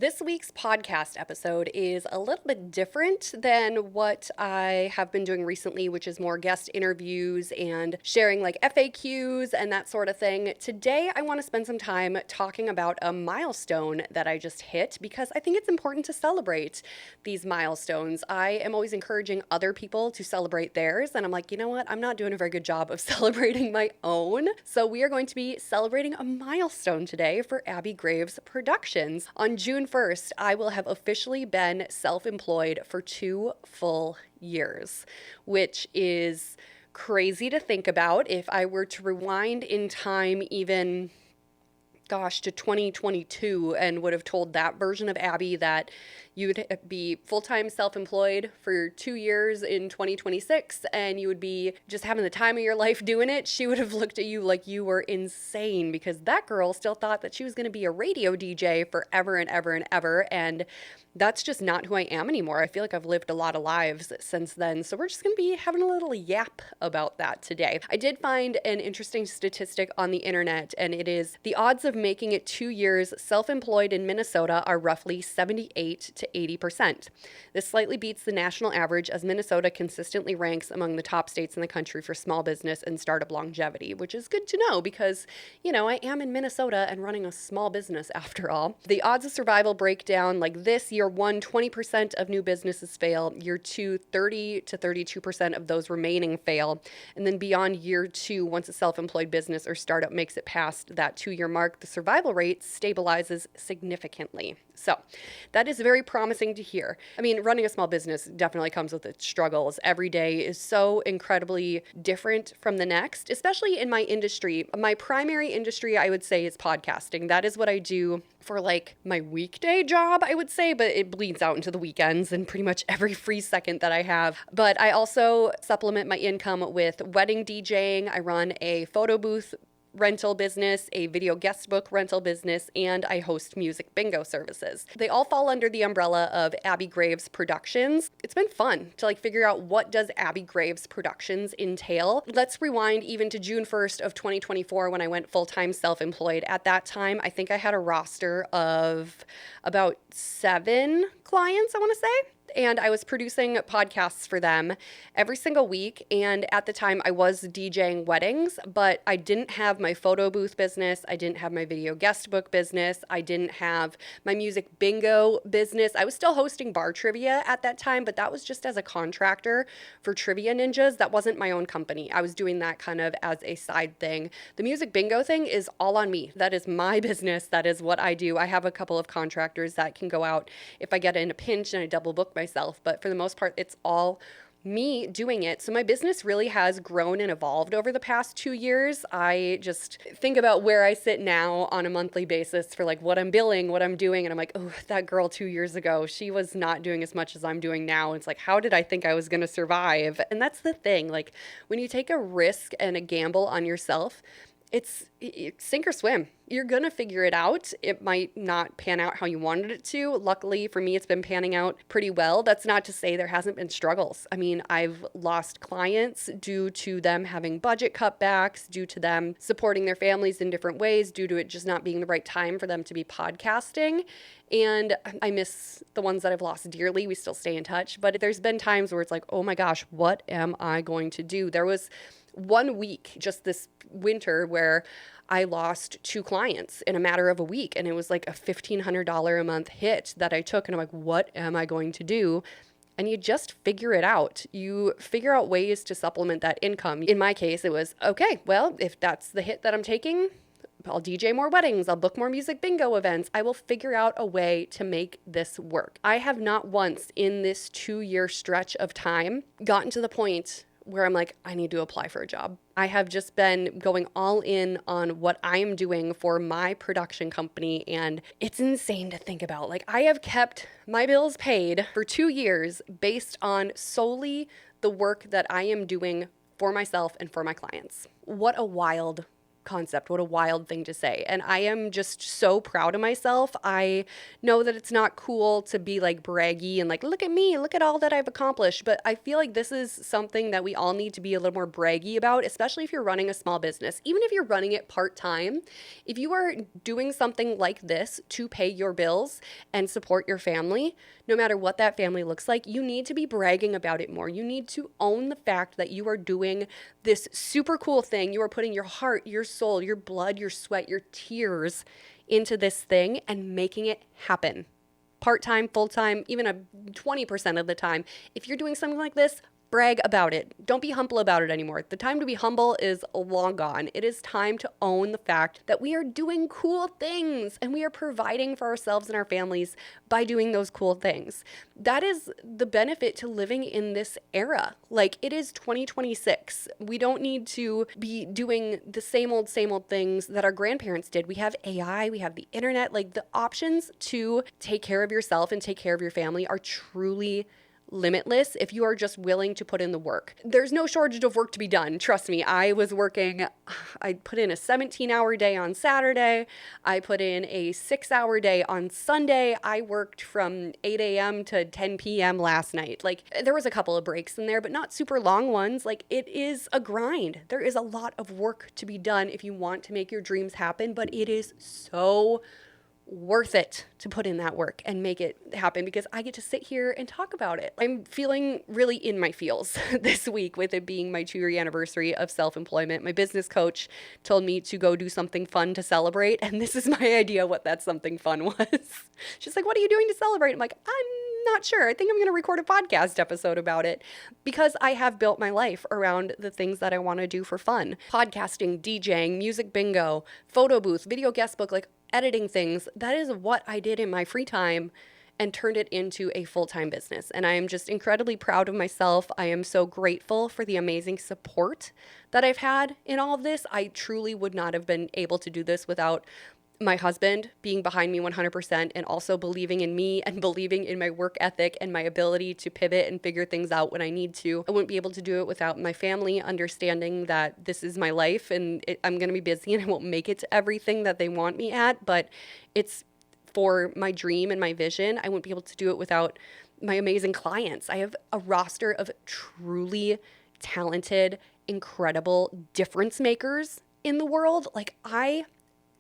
This week's podcast episode is a little bit different than what I have been doing recently, which is more guest interviews and sharing like FAQs and that sort of thing. Today, I want to spend some time talking about a milestone that I just hit because I think it's important to celebrate these milestones. I am always encouraging other people to celebrate theirs, and I'm like, you know what? I'm not doing a very good job of celebrating my own. So we are going to be celebrating a milestone today for Abbey Graves Productions. On June 1st, I will have officially been self-employed for 2 full years, which is crazy to think about. If I were to rewind in time even to 2022 and would have told that version of Abby that you would be full-time self-employed for 2 years in 2026 and you would be just having the time of your life doing it, she would have looked at you like you were insane, because that girl still thought that she was going to be a radio DJ forever and ever and ever, and that's just not who I am anymore. I feel like I've lived a lot of lives since then, so we're just going to be having a little yap about that today. I did find an interesting statistic on the internet, and it is the odds of making it 2 years self-employed in Minnesota are roughly 78 to 80%. This slightly beats the national average, as Minnesota consistently ranks among the top states in the country for small business and startup longevity, which is good to know because, you know, I am in Minnesota and running a small business after all. The odds of survival break down like this: year 1, 20% of new businesses fail. Year 2, 30 to 32% of those remaining fail. And then beyond year 2, once a self-employed business or startup makes it past that 2-year mark, the survival rate stabilizes significantly. So that is very promising to hear. I mean, running a small business definitely comes with its struggles. Every day is so incredibly different from the next, especially in my industry. My primary industry, I would say, is podcasting. That is what I do for like my weekday job, I would say, but it bleeds out into the weekends and pretty much every free second that I have. But I also supplement my income with wedding DJing. I run a photo booth rental business, a video guest book rental business, and I host music bingo services. They all fall under the umbrella of Abbey Graves Productions. It's been fun to figure out, what does Abbey Graves Productions entail? Let's rewind even to June 1st of 2024 when I went full-time self-employed. At that time, I think I had a roster of about 7 clients, I want to say. And I was producing podcasts for them every single week. And at the time, I was DJing weddings, but I didn't have my photo booth business. I didn't have my video guest book business. I didn't have my music bingo business. I was still hosting bar trivia at that time, but that was just as a contractor for Trivia Ninjas. That wasn't my own company. I was doing that kind of as a side thing. The music bingo thing is all on me. That is my business. That is what I do. I have a couple of contractors that can go out if I get in a pinch and I double book myself, but for the most part, it's all me doing it. So my business really has grown and evolved over the past 2 years. I just think about where I sit now on a monthly basis for what I'm billing, what I'm doing, and I'm like, oh, that girl 2 years ago, she was not doing as much as I'm doing now. It's like, how did I think I was going to survive? And that's the thing. When you take a risk and a gamble on yourself, it's sink or swim. You're going to figure it out. It might not pan out how you wanted it to. Luckily for me, it's been panning out pretty well. That's not to say there hasn't been struggles. I mean, I've lost clients due to them having budget cutbacks, due to them supporting their families in different ways, due to it just not being the right time for them to be podcasting. And I miss the ones that I've lost dearly. We still stay in touch. But there's been times where it's like, oh my gosh, what am I going to do? There was 1 week just this winter where I lost 2 clients in a matter of a week, and it was like a $1,500 a month hit that I took, and I'm like, what am I going to do? And you just figure it out. You figure out ways to supplement that income. In my case, it was, okay, well, if that's the hit that I'm taking, I'll DJ more weddings, I'll book more music bingo events. I will figure out a way to make this work. I have not once in this 2-year stretch of time gotten to the point where I'm like, I need to apply for a job. I have just been going all in on what I'm doing for my production company, and it's insane to think about. I have kept my bills paid for 2 years based on solely the work that I am doing for myself and for my clients. What a wild concept. What a wild thing to say. And I am just so proud of myself. I know that it's not cool to be like braggy and like, look at me, look at all that I've accomplished. But I feel like this is something that we all need to be a little more braggy about, especially if you're running a small business. Even if you're running it part-time, if you are doing something like this to pay your bills and support your family, no matter what that family looks like, you need to be bragging about it more. You need to own the fact that you are doing this super cool thing. You are putting your heart, your soul, your blood, your sweat, your tears into this thing and making it happen. Part-time, full-time, even a 20% of the time. If you're doing something like this, brag about it. Don't be humble about it anymore. The time to be humble is long gone. It is time to own the fact that we are doing cool things and we are providing for ourselves and our families by doing those cool things. That is the benefit to living in this era. Like, it is 2026. We don't need to be doing the same old things that our grandparents did. We have AI, we have the internet. Like, the options to take care of yourself and take care of your family are truly limitless if you are just willing to put in the work. There's no shortage of work to be done. Trust me, I put in a 17-hour day on Saturday. I put in a 6-hour day on Sunday. I worked from 8 a.m. to 10 p.m. last night. Like, there was a couple of breaks in there, but not super long ones. Like, it is a grind. There is a lot of work to be done if you want to make your dreams happen, but it is so worth it to put in that work and make it happen because I get to sit here and talk about it. I'm feeling really in my feels this week with it being my 2-year anniversary of self-employment. My business coach told me to go do something fun to celebrate, and this is my idea what that something fun was. She's like, what are you doing to celebrate? I'm like, I'm not sure. I think I'm going to record a podcast episode about it because I have built my life around the things that I want to do for fun. Podcasting, DJing, music bingo, photo booth, video guest book, like editing things. That is what I did in my free time and turned it into a full-time business. And I am just incredibly proud of myself. I am so grateful for the amazing support that I've had in all of this. I truly would not have been able to do this without my husband being behind me 100% and also believing in me and believing in my work ethic and my ability to pivot and figure things out when I need to. I wouldn't be able to do it without my family understanding that this is my life and I'm going to be busy and I won't make it to everything that they want me at, but it's for my dream and my vision. I wouldn't be able to do it without my amazing clients. I have a roster of truly talented, incredible difference makers in the world. Like, I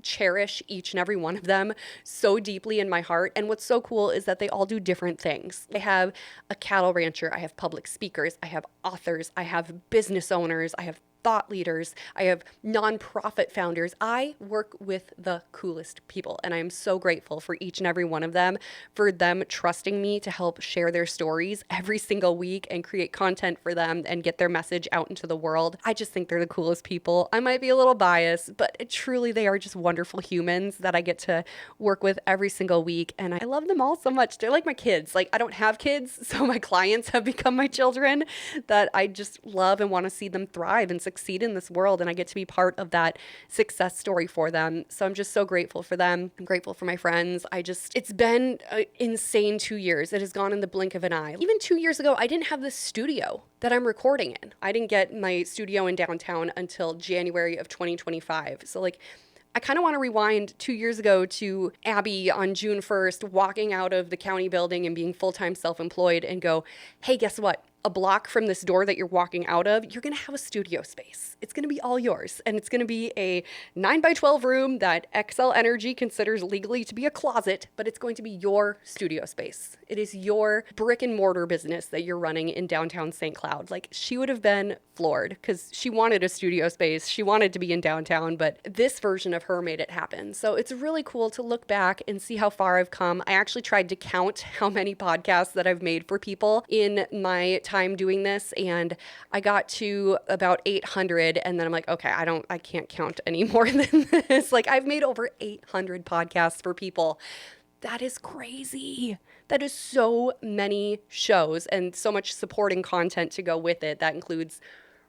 cherish each and every one of them so deeply in my heart. And what's so cool is that they all do different things. I have a cattle rancher, I have public speakers, I have authors, I have business owners, I have thought leaders, I have nonprofit founders. I work with the coolest people, and I am so grateful for each and every one of them, for them trusting me to help share their stories every single week and create content for them and get their message out into the world. I just think they're the coolest people. I might be a little biased, but truly they are just wonderful humans that I get to work with every single week, and I love them all so much. They're like my kids. Like, I don't have kids, so my clients have become my children that I just love and want to see them thrive and succeed in this world, and I get to be part of that success story for them. So I'm just so grateful for them. I'm grateful for my friends. It's been an insane 2 years. It has gone in the blink of an eye. Even 2 years ago, I didn't have this studio that I'm recording in. I didn't get my studio in downtown until January of 2025. So like, I kind of want to rewind 2 years ago to Abbey on June 1st, walking out of the county building and being full-time self-employed and go, hey, guess what? A block from this door that you're walking out of, you're going to have a studio space. It's going to be all yours. And it's going to be a 9x12 room that Xcel Energy considers legally to be a closet, but it's going to be your studio space. It is your brick and mortar business that you're running in downtown St. Cloud. Like, she would have been floored because she wanted a studio space. She wanted to be in downtown, but this version of her made it happen. So it's really cool to look back and see how far I've come. I actually tried to count how many podcasts that I've made for people in my time doing this, and I got to about 800, and then I'm like, okay, I can't count any more than this. Like, I've made over 800 podcasts for people. That is crazy. That is so many shows and so much supporting content to go with it. That includes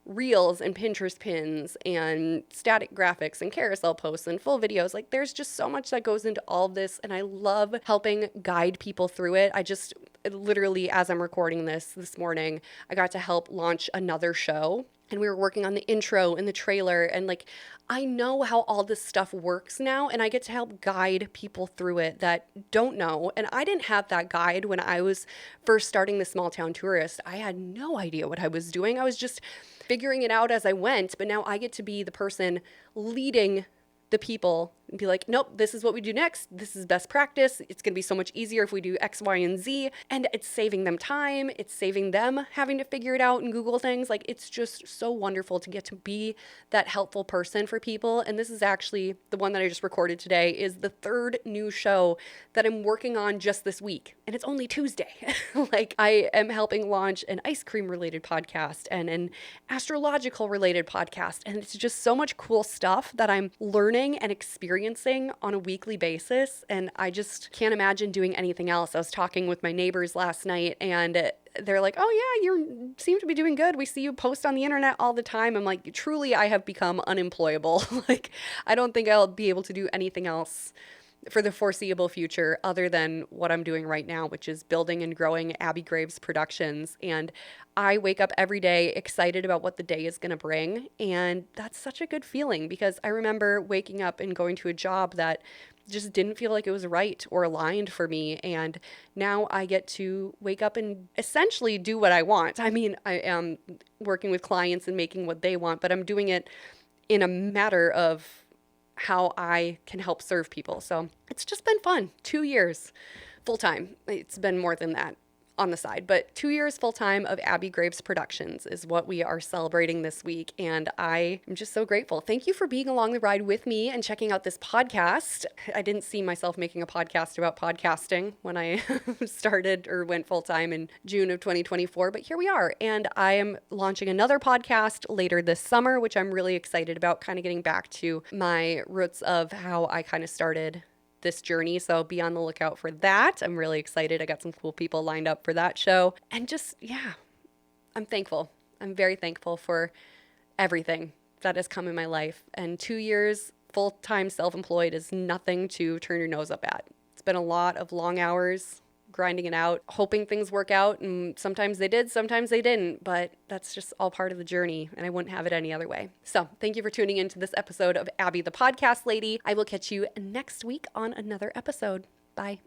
reels and Pinterest pins and static graphics and carousel posts and full videos. Like, there's just so much that goes into all of this, and I love helping guide people through it. literally, as I'm recording this morning, I got to help launch another show. And we were working on the intro and the trailer. And like, I know how all this stuff works now. And I get to help guide people through it that don't know. And I didn't have that guide when I was first starting the Small Town Tourist. I had no idea what I was doing. I was just figuring it out as I went. But now I get to be the person leading the people and be like, nope, this is what we do next. This is best practice. It's going to be so much easier if we do X, Y, and Z. And it's saving them time. It's saving them having to figure it out and Google things. Like, it's just so wonderful to get to be that helpful person for people. And this is actually the one that I just recorded today is the third new show that I'm working on just this week. And it's only Tuesday. Like, I am helping launch an ice cream related podcast and an astrological related podcast. And it's just so much cool stuff that I'm learning and experiencing on a weekly basis. And I just can't imagine doing anything else. I was talking with my neighbors last night and they're like, oh yeah, you seem to be doing good. We see you post on the internet all the time. I'm like, truly, I have become unemployable. Like, I don't think I'll be able to do anything else for the foreseeable future other than what I'm doing right now, which is building and growing Abbey Graves Productions. And I wake up every day excited about what the day is going to bring. And that's such a good feeling because I remember waking up and going to a job that just didn't feel like it was right or aligned for me. And now I get to wake up and essentially do what I want. I mean, I am working with clients and making what they want, but I'm doing it in a matter of how I can help serve people. So it's just been fun. 2 years full time. It's been more than that on the side, but 2 years full time of Abbey Graves Productions is what we are celebrating this week. And I am just so grateful. Thank you for being along the ride with me and checking out this podcast. I didn't see myself making a podcast about podcasting when I started or went full time in June of 2024, but here we are. And I am launching another podcast later this summer, which I'm really excited about, kind of getting back to my roots of how I kind of started this journey. So be on the lookout for that. I'm really excited. I got some cool people lined up for that show. And just, yeah, I'm thankful. I'm very thankful for everything that has come in my life. And 2 years full-time self-employed is nothing to turn your nose up at. It's been a lot of long hours, grinding it out, hoping things work out. And sometimes they did, sometimes they didn't, but that's just all part of the journey and I wouldn't have it any other way. So thank you for tuning into this episode of Abby the Podcast Lady. I will catch you next week on another episode. Bye.